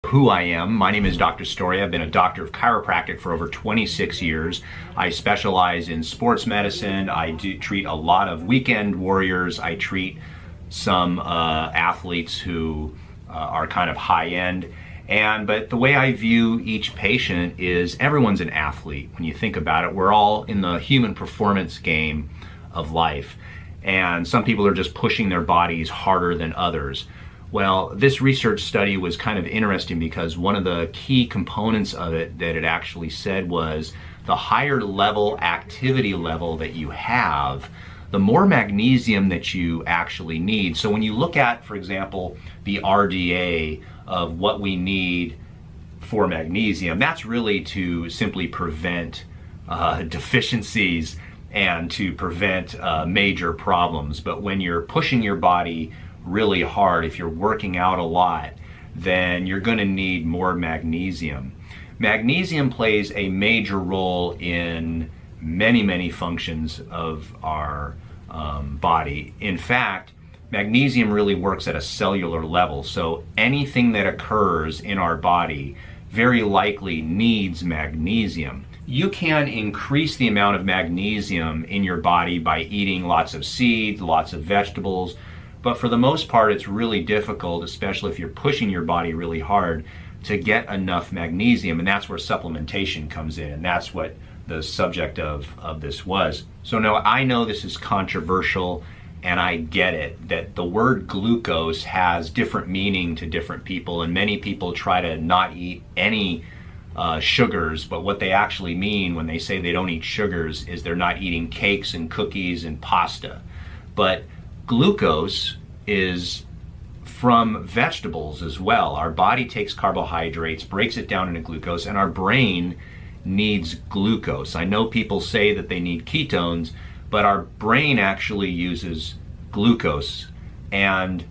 Who I am. My name is Dr. Story. I've been a doctor of chiropractic for over 26 years. I specialize in sports medicine. I do treat a lot of weekend warriors. I treat some athletes who are kind of high end. But the way I view each patient is everyone's an athlete. When you think about it, we're all in the human performance game of life. And some people are just pushing their bodies harder than others. Well, this research study was kind of interesting because one of the key components of it that it actually said was the higher level activity level that you have, the more magnesium that you actually need. So when you look at, for example, the RDA of what we need for magnesium, that's really to simply prevent deficiencies and to prevent major problems. But when you're pushing your body really hard, if you're working out a lot, then you're going to need more magnesium. Magnesium plays a major role in many functions of our body. In fact, magnesium really works at a cellular level. So anything that occurs in our body very likely needs magnesium. You can increase the amount of magnesium in your body by eating lots of seeds, lots of vegetables, but for the most part it's really difficult, especially if you're pushing your body really hard, to get enough magnesium, and that's where supplementation comes in, and that's what the subject of this was. So now I know this is controversial, and I get it, that the word glucose has different meaning to different people, and many people try to not eat any sugars, but what they actually mean when they say they don't eat sugars is they're not eating cakes and cookies and pasta. But glucose is from vegetables as well. Our body takes carbohydrates, breaks it down into glucose, and our brain needs glucose. I know people say that they need ketones, but our brain actually uses glucose, and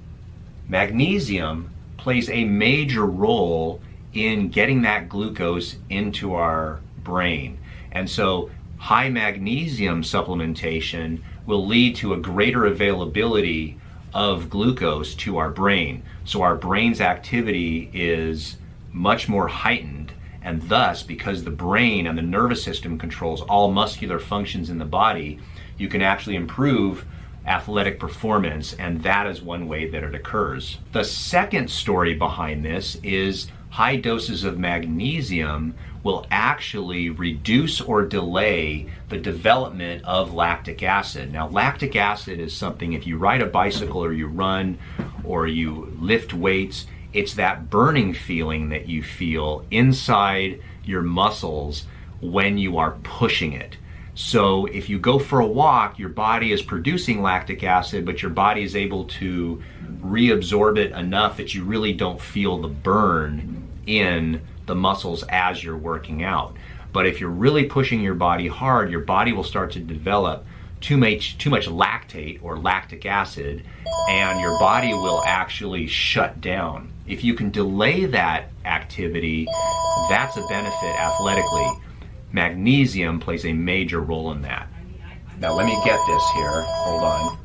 magnesium plays a major role in getting that glucose into our brain. And so high magnesium supplementation will lead to a greater availability of glucose to our brain. So our brain's activity is much more heightened, and thus, because the brain and the nervous system controls all muscular functions in the body, you can actually improve athletic performance, and that is one way that it occurs. The second story behind this is high doses of magnesium will actually reduce or delay the development of lactic acid. Now, lactic acid is something, if you ride a bicycle or you run or you lift weights, it's that burning feeling that you feel inside your muscles when you are pushing it. So if you go for a walk, your body is producing lactic acid, but your body is able to reabsorb it enough that you really don't feel the burn in the muscles as you're working out. But if you're really pushing your body hard, your body will start to develop too much lactate or lactic acid, and your body will actually shut down. If you can delay that activity, that's a benefit athletically. Magnesium plays a major role in that. Now let me get this here, hold on.